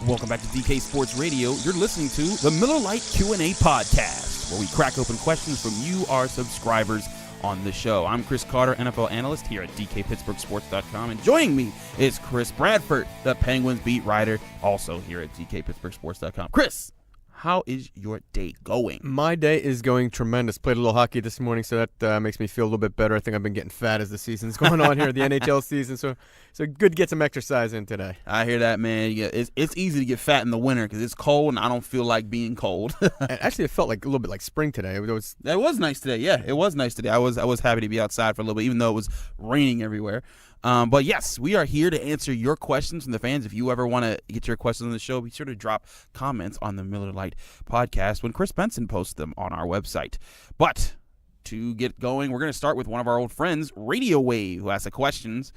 Welcome back to DK Sports Radio. You're listening to the Miller Lite Q&A podcast, where we crack open questions from you, our subscribers, on the show. I'm Chris Carter, NFL analyst here at DKPittsburghSports.com, and joining me is Chris Bradford, the Penguins beat writer, also here at DKPittsburghSports.com. Chris, how is your day going? My day is going tremendous. Played a little hockey this morning, so that makes me feel a little bit better. I think I've been getting fat as the season's going on here, the NHL season, so good to get some exercise in today. I hear that, man. Yeah, it's easy to get fat in the winter because it's cold, and I don't feel like being cold. Actually, it felt like a little bit like spring today. It was nice today. Yeah, it was nice today. I was happy to be outside for a little bit, even though it was raining everywhere. But yes, we are here to answer your questions from the fans. If you ever want to get your questions on the show, be sure to drop comments on the Miller Lite podcast when Chris Benson posts them on our website. But to get going, we're going to start with one of our old friends, Radio Wave, who asked the questions.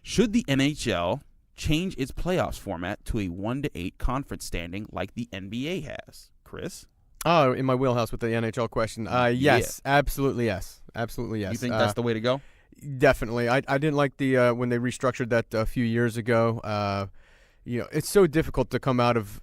Should the NHL change its playoffs format to a 1-8 conference standing like the NBA has? Chris? Oh, in my wheelhouse with the NHL question. Yes, yeah. Absolutely yes. Absolutely yes. You think that's the way to go? Definitely. I didn't like the when they restructured that a few years ago. It's so difficult to come out of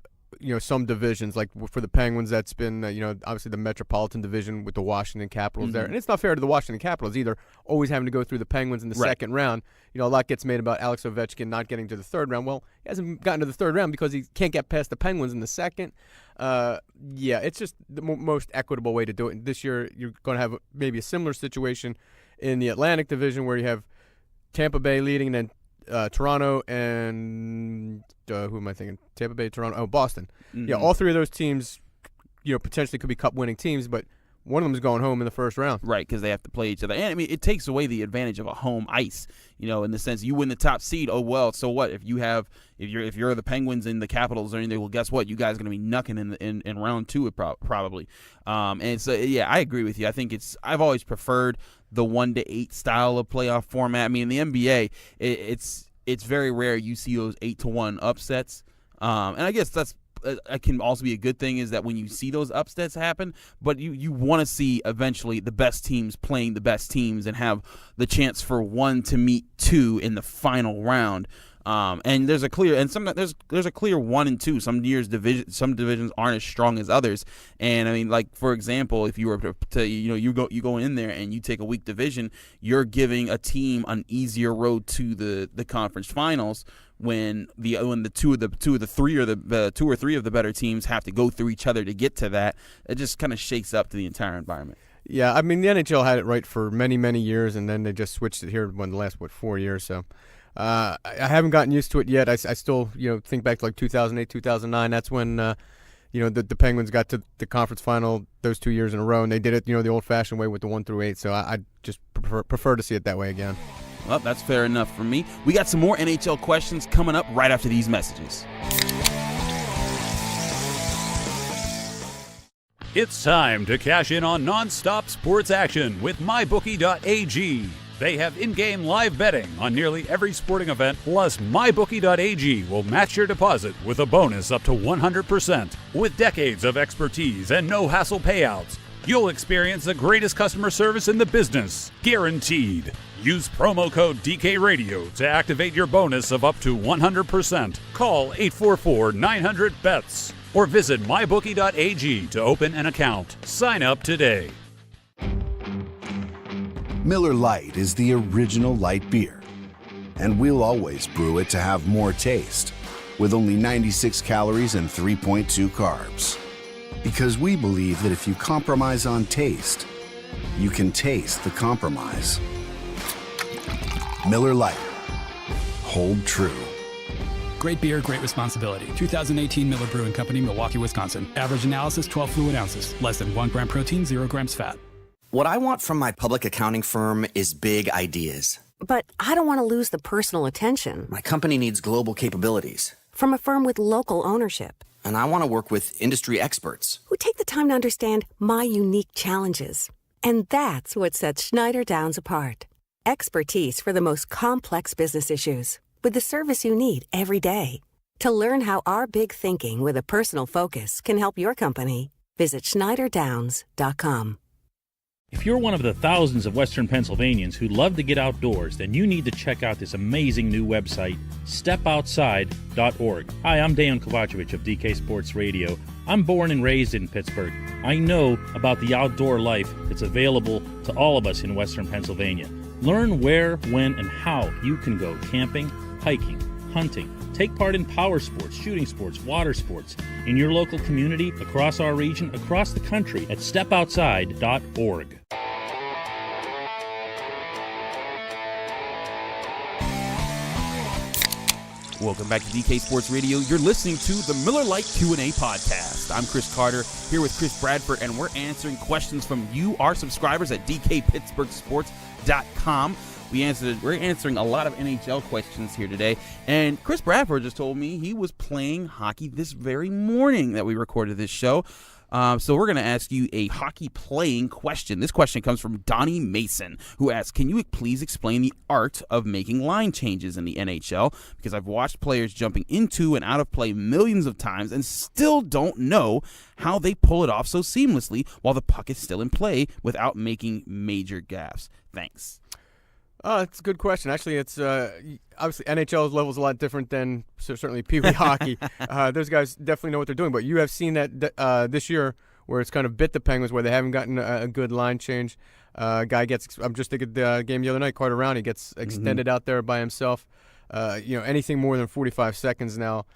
some divisions, like for the Penguins. That's been obviously the Metropolitan Division with the Washington Capitals there, and it's not fair to the Washington Capitals either. Always having to go through the Penguins in the second round. A lot gets made about Alex Ovechkin not getting to the third round. Well, he hasn't gotten to the third round because he can't get past the Penguins in the second. It's just the most equitable way to do it. And this year, you're going to have maybe a similar situation in the Atlantic Division, where you have Tampa Bay leading, and then Toronto and who am I thinking? Tampa Bay, Toronto, Boston. Mm-hmm. Yeah, all three of those teams, potentially could be cup-winning teams, but one of them is going home in the first round. Right, because they have to play each other. And, I mean, it takes away the advantage of a home ice, in the sense you win the top seed, oh, well, so what? If you're the Penguins and the Capitals or anything, well, guess what? You guys are going to be knucking in round two probably. And so, yeah, I agree with you. I think I've always preferred the 1-8 style of playoff format. I mean, in the NBA, it's very rare you see those 8-1 upsets. And I guess that can also be a good thing, is that when you see those upsets happen, but you want to see eventually the best teams playing the best teams and have the chance for one to meet two in the final round. And there's a clear, and there's a clear 1 and 2. Some divisions aren't as strong as others. And I mean, like for example, if you were to you go in there and you take a weak division, you're giving a team an easier road to the conference finals. When the two or three of the better teams have to go through each other to get to that, it just kind of shakes up to the entire environment. Yeah, I mean, the NHL had it right for many, many years, and then they just switched it here in the last 4 years. So I haven't gotten used to it yet. I still think back to like 2008, 2009. That's when the Penguins got to the conference final those 2 years in a row, and they did it the old-fashioned way with the 1-8. So I just prefer to see it that way again. Well, that's fair enough for me. We got some more NHL questions coming up right after these messages. It's time to cash in on non-stop sports action with MyBookie.ag. They have in-game live betting on nearly every sporting event, plus MyBookie.ag will match your deposit with a bonus up to 100%. With decades of expertise and no-hassle payouts, you'll experience the greatest customer service in the business, guaranteed. Use promo code DKRadio to activate your bonus of up to 100%. Call 844-900-BETS or visit mybookie.ag to open an account. Sign up today. Miller Lite is the original light beer, and we'll always brew it to have more taste, with only 96 calories and 3.2 carbs. Because we believe that if you compromise on taste, you can taste the compromise. Miller Lite. Hold true. Great beer, great responsibility. 2018 Miller Brewing Company, Milwaukee, Wisconsin. Average analysis, 12 fluid ounces. Less than 1 gram protein, 0 grams fat. What I want from my public accounting firm is big ideas. But I don't want to lose the personal attention. My company needs global capabilities. From a firm with local ownership. And I want to work with industry experts. Who take the time to understand my unique challenges. And that's what sets Schneider Downs apart. Expertise for the most complex business issues, with the service you need every day. To learn how our big thinking with a personal focus can help your company, visit SchneiderDowns.com. If you're one of the thousands of Western Pennsylvanians who love to get outdoors, then you need to check out this amazing new website, stepoutside.org. Hi, I'm Dan Kovacevic of DK Sports Radio. I'm born and raised in Pittsburgh. I know about the outdoor life that's available to all of us in Western Pennsylvania. Learn where, when, and how you can go camping, hiking, hunting, take part in power sports, shooting sports, water sports in your local community, across our region, across the country at stepoutside.org. Welcome back to DK Sports Radio. You're listening to the Miller Lite Q&A podcast. I'm Chris Carter here with Chris Bradford, and we're answering questions from you, our subscribers at DKPittsburghSports.com. We're answering a lot of NHL questions here today, and Chris Bradford just told me he was playing hockey this very morning that we recorded this show. So we're going to ask you a hockey playing question. This question comes from Donnie Mason, who asks, can you please explain the art of making line changes in the NHL? Because I've watched players jumping into and out of play millions of times and still don't know how they pull it off so seamlessly while the puck is still in play without making major gaffes. Thanks. It's a good question. Actually, it's obviously NHL's level is a lot different than certainly Pee Wee hockey. Those guys definitely know what they're doing. But you have seen that this year where it's kind of bit the Penguins where they haven't gotten a good line change. Guy gets. I'm just thinking the game the other night. Carter Rowney gets extended out there by himself. Anything more than 45 seconds now.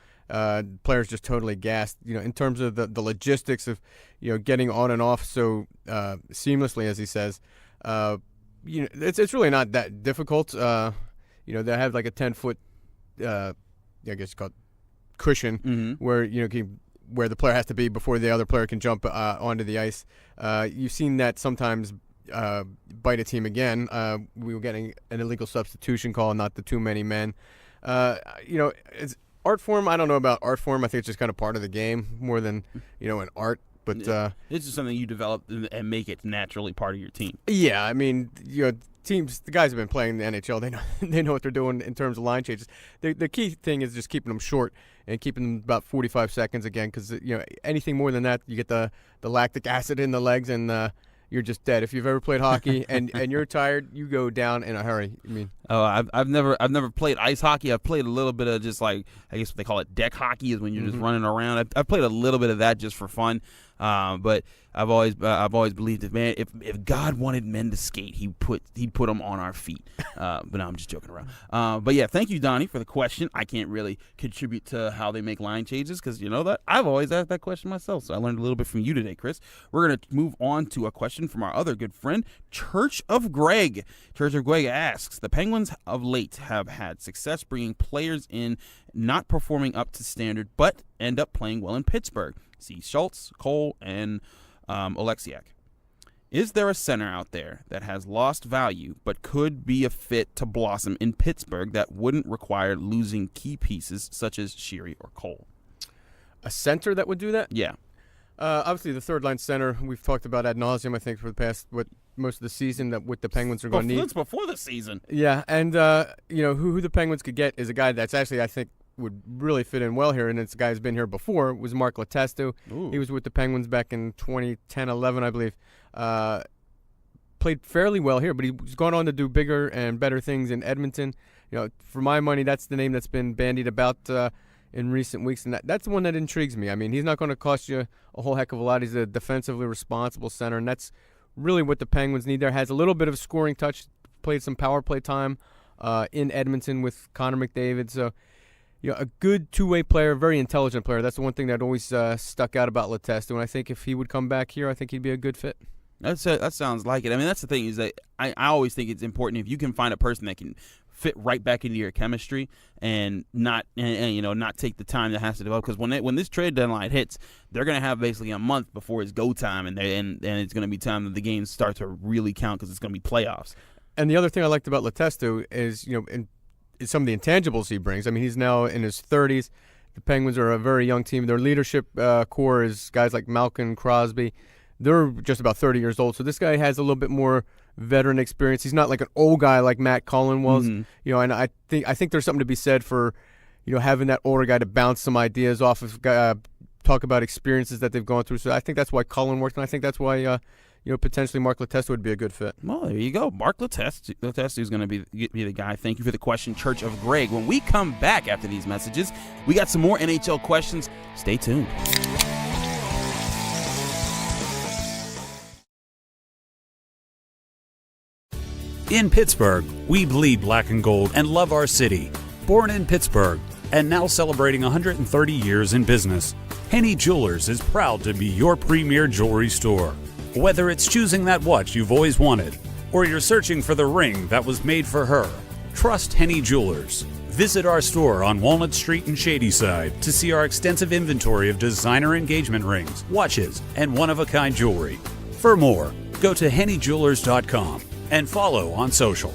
Players just totally gassed. In terms of the logistics of getting on and off so seamlessly, as he says. It's really not that difficult. They have like a 10-foot, I guess it's called cushion, where where the player has to be before the other player can jump onto the ice. You've seen that sometimes bite a team again. We were getting an illegal substitution call, not the too many men. It's art form. I don't know about art form. I think it's just kind of part of the game more than an art. But it's just something you develop and make it naturally part of your team. Yeah, I mean, teams, the guys have been playing the NHL. They know what they're doing in terms of line changes. The key thing is just keeping them short and keeping them about 45 seconds again, because anything more than that, you get the lactic acid in the legs and you're just dead. If you've ever played hockey and you're tired, you go down in a hurry. I've never played ice hockey. I've played a little bit of just like, I guess what they call it, deck hockey, is when you're just running around. I've played a little bit of that just for fun. But I've always believed that, man, if God wanted men to skate, he'd put them on our feet. But no, I'm just joking around. But yeah, thank you, Donnie, for the question. I can't really contribute to how they make line changes because that I've always asked that question myself. So I learned a little bit from you today, Chris. We're gonna move on to a question from our other good friend, Church of Greg. Church of Greg asks, the Penguins of late have had success bringing players in not performing up to standard, but end up playing well in Pittsburgh. See Schultz, Cole, and Oleksiak. Is there a center out there that has lost value but could be a fit to blossom in Pittsburgh that wouldn't require losing key pieces such as Sheary or Cole? A center that would do that? Yeah. Obviously, the third-line center we've talked about ad nauseum, I think, for the past most of the season that what the Penguins are going to need. It's before the season. Yeah, and who the Penguins could get is a guy that's actually, I think, would really fit in well here, and it's a guy who's been here before, was Mark Letestu. He was with the Penguins back in 2010-11, I believe. Played fairly well here, but he's gone on to do bigger and better things in Edmonton. For my money, that's the name that's been bandied about in recent weeks, and that's the one that intrigues me. I mean, he's not going to cost you a whole heck of a lot. He's a defensively responsible center, and that's really what the Penguins need there. Has a little bit of scoring touch, played some power play time in Edmonton with Connor McDavid, so a good two-way player, very intelligent player. That's the one thing that always stuck out about Letestu, and I think if he would come back here, I think he'd be a good fit. That sounds like it. I mean, that's the thing is that I always think it's important if you can find a person that can fit right back into your chemistry and not take the time that has to develop, because when this trade deadline hits, they're going to have basically a month before it's go time, and it's going to be time that the games start to really count because it's going to be playoffs. And the other thing I liked about Letestu is is some of the intangibles he brings. I mean, he's now in his 30s. The Penguins are a very young team. Their leadership core is guys like Malkin, Crosby. They're just about 30 years old. So this guy has a little bit more veteran experience. He's not like an old guy like Matt Cullen was. And I think there's something to be said for having that older guy to bounce some ideas off of, talk about experiences that they've gone through. So I think that's why Cullen worked, and I think that's why potentially Mark Letestu would be a good fit. Well, there you go. Mark Letestu is going to be the guy. Thank you for the question, Church of Greg. When we come back after these messages, we got some more NHL questions. Stay tuned. In Pittsburgh, we bleed black and gold and love our city. Born in Pittsburgh and now celebrating 130 years in business, Henny Jewelers is proud to be your premier jewelry store. Whether it's choosing that watch you've always wanted or you're searching for the ring that was made for her, trust Henny Jewelers. Visit our store on Walnut Street in Shadyside to see our extensive inventory of designer engagement rings, watches, and one-of-a-kind jewelry. For more, go to hennyjewelers.com and follow on social.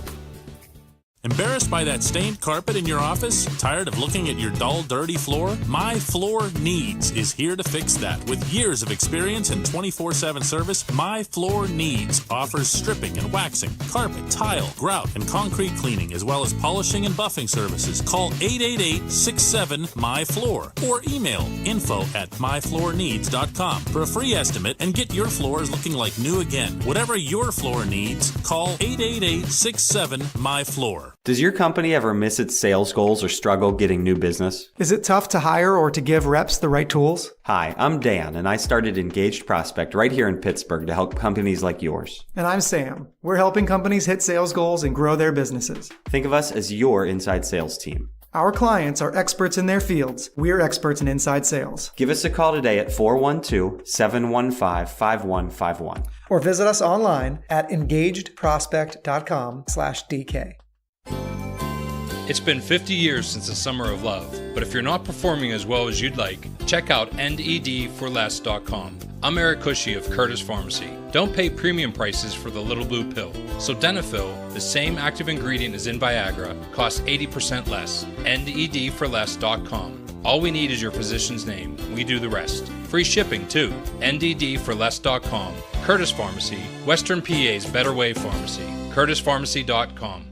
Embarrassed by that stained carpet in your office? Tired of looking at your dull, dirty floor? My Floor Needs is here to fix that. With years of experience and 24/7 service, My Floor Needs offers stripping and waxing, carpet, tile, grout, and concrete cleaning, as well as polishing and buffing services. Call 888-67-MY-FLOOR or email info@myfloorneeds.com for a free estimate and get your floors looking like new again. Whatever your floor needs, call 888-67-MY-FLOOR. Does your company ever miss its sales goals or struggle getting new business? Is it tough to hire or to give reps the right tools? Hi, I'm Dan, and I started Engaged Prospect right here in Pittsburgh to help companies like yours. And I'm Sam. We're helping companies hit sales goals and grow their businesses. Think of us as your inside sales team. Our clients are experts in their fields. We're experts in inside sales. Give us a call today at 412-715-5151. Or visit us online at engagedprospect.com/DK. It's been 50 years since the Summer of Love, but if you're not performing as well as you'd like, check out NEDforless.com. I'm Eric Cushy of Curtis Pharmacy. Don't pay premium prices for the little blue pill. So Denafil, the same active ingredient as in Viagra, costs 80% less. NEDforless.com. All we need is your physician's name. We do the rest. Free shipping, too. NDDforless.com. Curtis Pharmacy, Western PA's Better Way Pharmacy. CurtisPharmacy.com.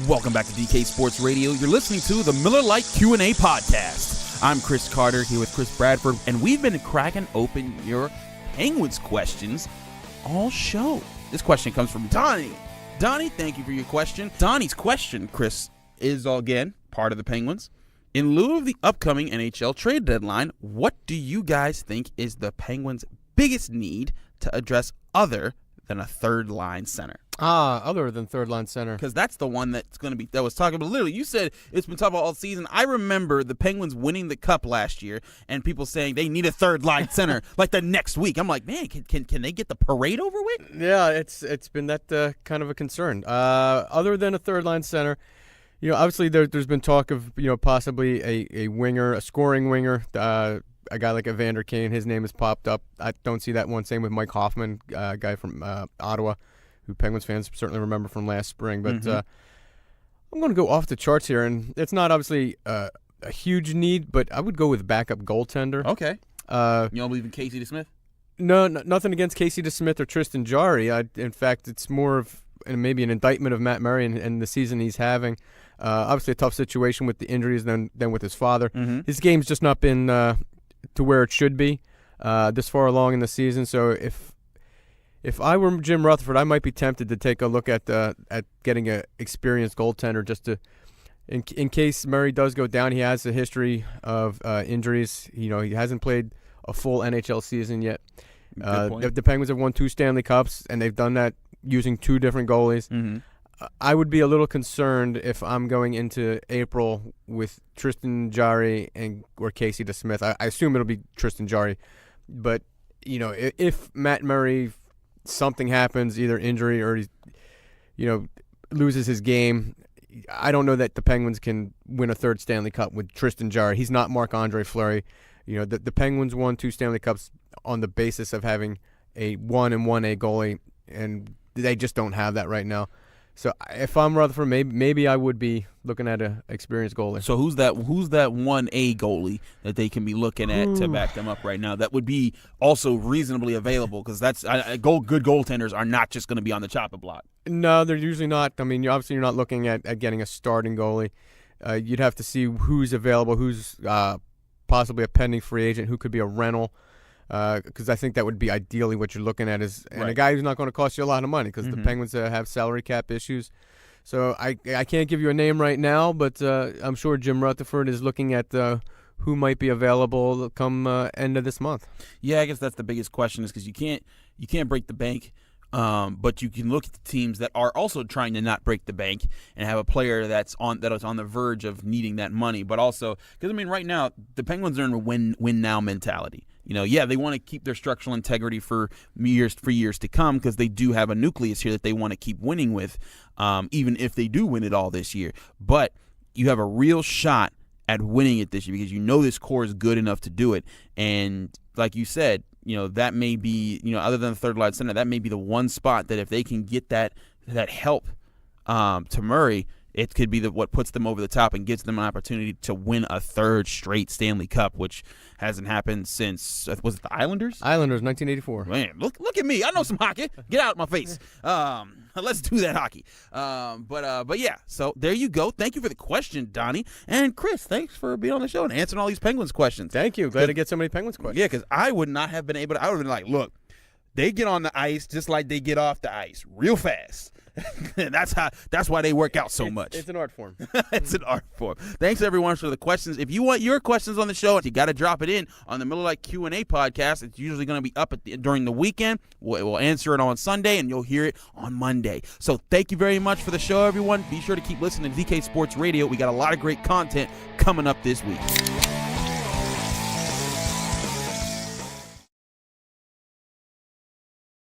Welcome back to DK Sports Radio. You're listening to the Miller Lite Q&A podcast. I'm Chris Carter here with Chris Bradford, and we've been cracking open your Penguins questions all show. This question comes from Donnie. Donnie, thank you for your question. Donnie's question, Chris, is again part of the Penguins. In lieu of the upcoming NHL trade deadline, what do you guys think is the Penguins' biggest need to address other than a third-line center? Other than third-line center. Because that's the one that's going to be, that was talking about. Literally, you said it's been talked about all season. I remember the Penguins winning the Cup last year and people saying they need a third-line center like the next week. I'm like, man, can they get the parade over with? Yeah, it's been that kind of a concern. Other than a third-line center, obviously there's been talk of, possibly a winger, a scoring winger, a guy like Evander Kane. His name has popped up. I don't see that one. Same with Mike Hoffman, a guy from Ottawa, who Penguins fans certainly remember from last spring. But I'm going to go off the charts here, and it's not obviously a huge need, but I would go with backup goaltender. Okay. You don't believe in Casey DeSmith? No, nothing against Casey DeSmith or Tristan Jarry. In fact, it's more of maybe an indictment of Matt Murray and the season he's having. Obviously, a tough situation with the injuries than with his father. Mm-hmm. His game's just not been to where it should be this far along in the season. So if I were Jim Rutherford, I might be tempted to take a look at getting an experienced goaltender just to, in case Murray does go down. He has a history of injuries. He hasn't played a full NHL season yet. The Penguins have won 2 Stanley Cups, and they've done that using 2 different goalies. Mm-hmm. I would be a little concerned if I'm going into April with Tristan Jarry or Casey DeSmith. I assume it'll be Tristan Jarry, but if Matt Murray, something happens, either injury or he loses his game, I don't know that the Penguins can win a 3rd Stanley Cup with Tristan Jarry. He's not Marc-Andre Fleury. The Penguins won 2 Stanley Cups on the basis of having a 1 and 1A goalie, and they just don't have that right now. So if I'm Rutherford, maybe I would be looking at an experienced goalie. So who's that 1A goalie that they can be looking at to back them up right now? That would be also reasonably available, because that's good goaltenders are not just going to be on the chopping block. No, they're usually not. I mean, obviously you're not looking at getting a starting goalie. You'd have to see who's available, who's possibly a pending free agent, who could be a rental. Because I think that would be ideally what you're looking at a guy who's not going to cost you a lot of money because the Penguins have salary cap issues. So I can't give you a name right now, but I'm sure Jim Rutherford is looking at who might be available come end of this month. Yeah, I guess that's the biggest question is because you can't break the bank. But you can look at the teams that are also trying to not break the bank and have a player that is on the verge of needing that money. But also, because right now the Penguins are in a win now mentality. They want to keep their structural integrity for years to come because they do have a nucleus here that they want to keep winning with, even if they do win it all this year. But you have a real shot at winning it this year because this core is good enough to do it. And like you said, that may be, other than the third line center, that may be the one spot that if they can get that help to Murray, it could be what puts them over the top and gives them an opportunity to win a third straight Stanley Cup, which hasn't happened since, was it the Islanders? Islanders, 1984. Man, look at me. I know some hockey. Get out of my face. Let's do that hockey. But yeah, so there you go. Thank you for the question, Donnie. And Chris, thanks for being on the show and answering all these Penguins questions. Thank you. Glad to get so many Penguins questions. Yeah, because I would not have been able to. I would have been like, look, they get on the ice just like they get off the ice real fast. That's why they work out so much. It's an art form. It's an art form. Thanks everyone for the questions. If you want your questions on the show, you got to drop it in on the Miller Lite Q&A podcast. It's usually going to be up during the weekend. We'll answer it on Sunday, and you'll hear it on Monday. So thank you very much for the show, everyone. Be sure to keep listening to DK Sports Radio. We got a lot of great content coming up this week.